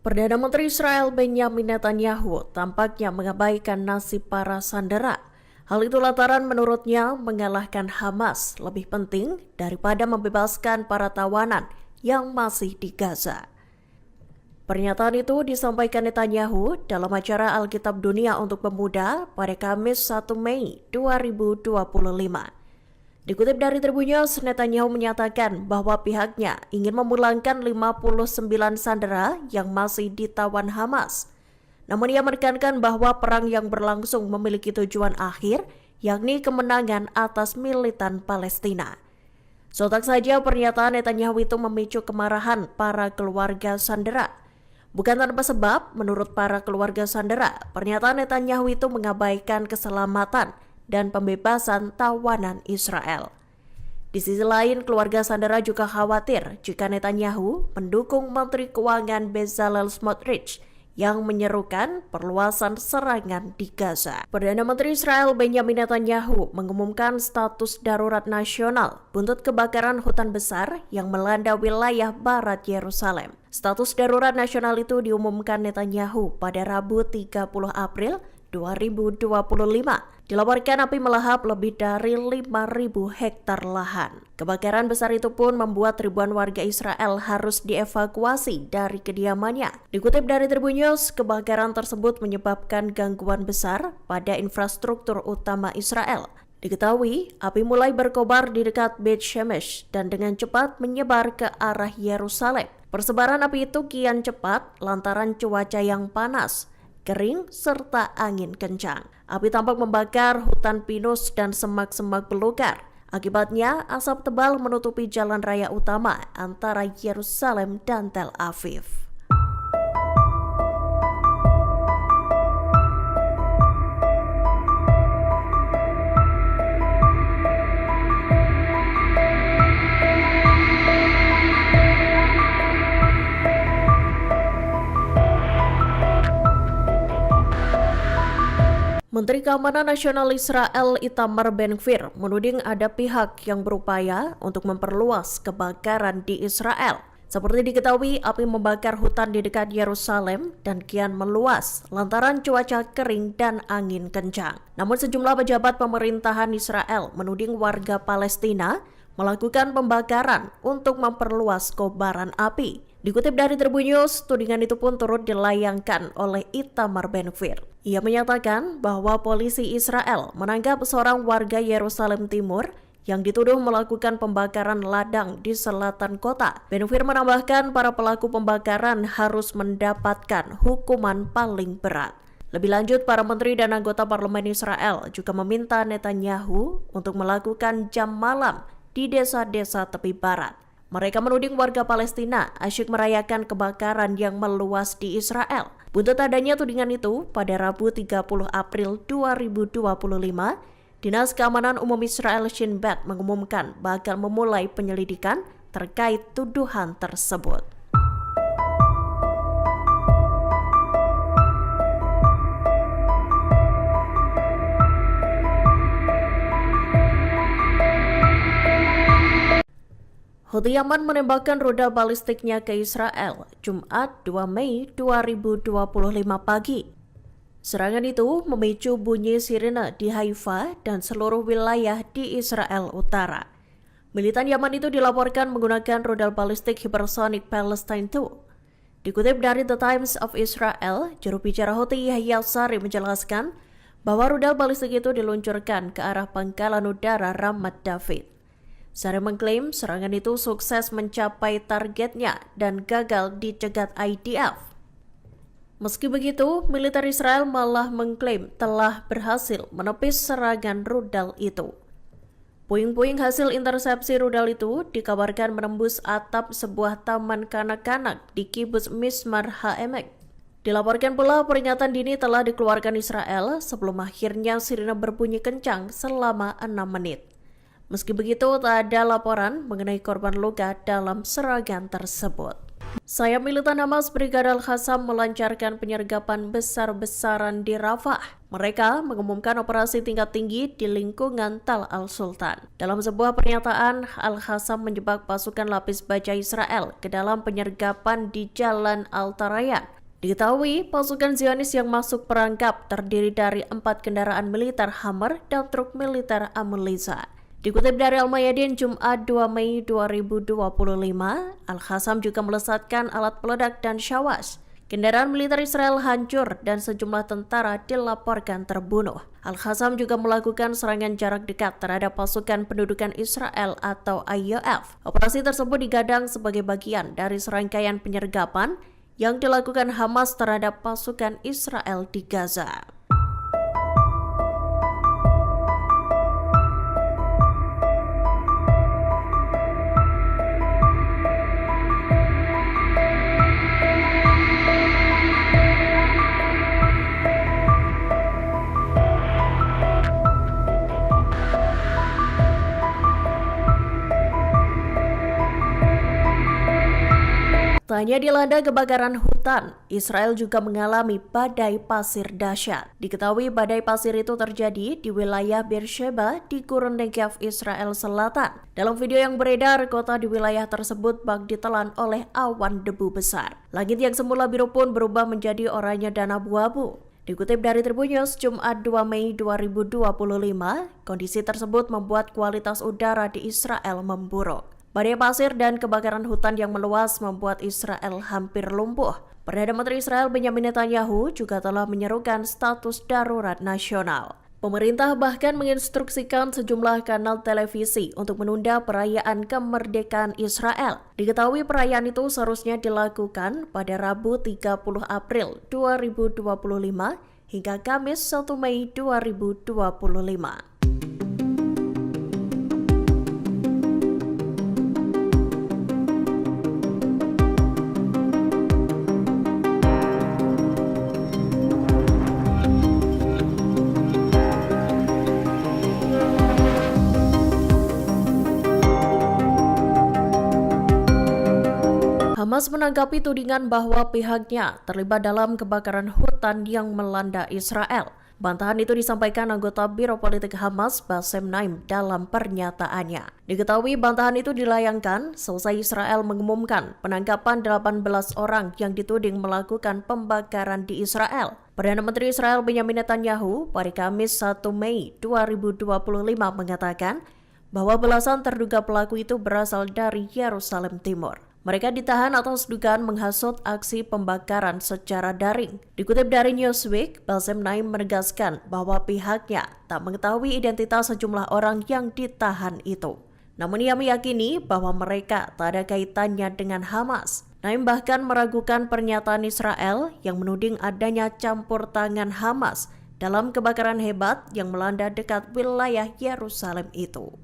Perdana Menteri Israel Benjamin Netanyahu tampaknya mengabaikan nasib para sandera. Hal itu lantaran menurutnya mengalahkan Hamas lebih penting daripada membebaskan para tawanan yang masih di Gaza. Pernyataan itu disampaikan Netanyahu dalam acara Alkitab Dunia untuk Pemuda pada Kamis 1 Mei 2025. Dikutip dari Tribun News, Netanyahu menyatakan bahwa pihaknya ingin memulangkan 59 sandera yang masih ditawan Hamas. Namun ia menekankan bahwa perang yang berlangsung memiliki tujuan akhir, yakni kemenangan atas militan Palestina. Sontak saja pernyataan Netanyahu itu memicu kemarahan para keluarga sandera. Bukan tanpa sebab, menurut para keluarga sandera, pernyataan Netanyahu itu mengabaikan keselamatan dan pembebasan tawanan Israel. Di sisi lain, keluarga sandera juga khawatir jika Netanyahu mendukung Menteri Keuangan Bezalel Smotrich yang menyerukan perluasan serangan di Gaza. Perdana Menteri Israel Benjamin Netanyahu mengumumkan status darurat nasional buntut kebakaran hutan besar yang melanda wilayah barat Yerusalem. Status darurat nasional itu diumumkan Netanyahu pada Rabu 30 April 2025. Dilaporkan api melahap lebih dari 5.000 hektar lahan. Kebakaran besar itu pun membuat ribuan warga Israel harus dievakuasi dari kediamannya. Dikutip dari Tribun News, kebakaran tersebut menyebabkan gangguan besar pada infrastruktur utama Israel. Diketahui, api mulai berkobar di dekat Beit Shemesh dan dengan cepat menyebar ke arah Yerusalem. Persebaran api itu kian cepat lantaran cuaca yang panas, kering, serta angin kencang. Api tampak membakar hutan pinus dan semak-semak belukar. Akibatnya, asap tebal menutupi jalan raya utama antara Yerusalem dan Tel Aviv. Menteri Keamanan Nasional Israel Itamar Ben-Gvir menuding ada pihak yang berupaya untuk memperluas kebakaran di Israel. Seperti diketahui, api membakar hutan di dekat Yerusalem dan kian meluas lantaran cuaca kering dan angin kencang. Namun sejumlah pejabat pemerintahan Israel menuding warga Palestina melakukan pembakaran untuk memperluas kobaran api. Dikutip dari Tribun News, tudingan itu pun turut dilayangkan oleh Itamar Ben-Gvir. Ia menyatakan bahwa polisi Israel menangkap seorang warga Yerusalem Timur yang dituduh melakukan pembakaran ladang di selatan kota. Ben-Gvir menambahkan para pelaku pembakaran harus mendapatkan hukuman paling berat. Lebih lanjut, para menteri dan anggota parlemen Israel juga meminta Netanyahu untuk melakukan jam malam di desa-desa tepi barat. Mereka menuding warga Palestina asyik merayakan kebakaran yang meluas di Israel. Buntut adanya tudingan itu, pada Rabu 30 April 2025, Dinas Keamanan Umum Israel Shin Bet mengumumkan bakal memulai penyelidikan terkait tuduhan tersebut. Houthi Yaman menembakkan rudal balistiknya ke Israel Jumat 2 Mei 2025 pagi. Serangan itu memicu bunyi sirene di Haifa dan seluruh wilayah di Israel Utara. Militan Yaman itu dilaporkan menggunakan rudal balistik hypersonic Palestine II. Dikutip dari The Times of Israel, juru bicara Houthi Yahya Sari menjelaskan bahwa rudal balistik itu diluncurkan ke arah pangkalan udara Ramat David. Sari mengklaim serangan itu sukses mencapai targetnya dan gagal dicegat IDF. Meski begitu, militer Israel malah mengklaim telah berhasil menepis serangan rudal itu. Puing-puing hasil intersepsi rudal itu dikabarkan menembus atap sebuah taman kanak-kanak di Kibbutz Mismar HaEmek. Dilaporkan pula peringatan dini telah dikeluarkan Israel sebelum akhirnya sirine berbunyi kencang selama 6 menit. Meski begitu, tak ada laporan mengenai korban luka dalam serangan tersebut. Sayap militan Hamas Brigadir Al-Qassam melancarkan penyergapan besar-besaran di Rafah. Mereka mengumumkan operasi tingkat tinggi di lingkungan Tal Al-Sultan. Dalam sebuah pernyataan, Al-Qassam menjebak pasukan lapis baja Israel ke dalam penyergapan di Jalan Al-Tarayan. Diketahui, pasukan Zionis yang masuk perangkap terdiri dari 4 kendaraan militer Hammer dan truk militer Amulisa. Dikutip dari Al-Mayadin Jumat 2 Mei 2025, Al-Qassam juga melesatkan alat peledak dan syawas. Kendaraan militer Israel hancur dan sejumlah tentara dilaporkan terbunuh. Al-Qassam juga melakukan serangan jarak dekat terhadap pasukan pendudukan Israel atau IDF. Operasi tersebut digadang sebagai bagian dari serangkaian penyergapan yang dilakukan Hamas terhadap pasukan Israel di Gaza. Tanya dilanda kebakaran hutan, Israel juga mengalami badai pasir dahsyat. Diketahui badai pasir itu terjadi di wilayah Beersheba di Gurun Negev, Israel Selatan. Dalam video yang beredar, kota di wilayah tersebut bak ditelan oleh awan debu besar. Langit yang semula biru pun berubah menjadi oranye dan abu-abu. Dikutip dari Tribun News Jumat 2 Mei 2025, kondisi tersebut membuat kualitas udara di Israel memburuk. Badai pasir dan kebakaran hutan yang meluas membuat Israel hampir lumpuh. Perdana Menteri Israel Benjamin Netanyahu juga telah menyerukan status darurat nasional. Pemerintah bahkan menginstruksikan sejumlah kanal televisi untuk menunda perayaan kemerdekaan Israel. Diketahui perayaan itu seharusnya dilakukan pada Rabu 30 April 2025 hingga Kamis 1 Mei 2025. Hamas menanggapi tudingan bahwa pihaknya terlibat dalam kebakaran hutan yang melanda Israel. Bantahan itu disampaikan anggota Biro Politik Hamas Bassem Naim dalam pernyataannya. Diketahui bantahan itu dilayangkan selesai Israel mengumumkan penangkapan 18 orang yang dituding melakukan pembakaran di Israel. Perdana Menteri Israel Benjamin Netanyahu pada Kamis 1 Mei 2025 mengatakan bahwa belasan terduga pelaku itu berasal dari Yerusalem Timur. Mereka ditahan atas dugaan menghasut aksi pembakaran secara daring. Dikutip dari Newsweek, Bassem Naim menegaskan bahwa pihaknya tak mengetahui identitas sejumlah orang yang ditahan itu. Namun ia meyakini bahwa mereka tak ada kaitannya dengan Hamas. Naim bahkan meragukan pernyataan Israel yang menuding adanya campur tangan Hamas dalam kebakaran hebat yang melanda dekat wilayah Yerusalem itu.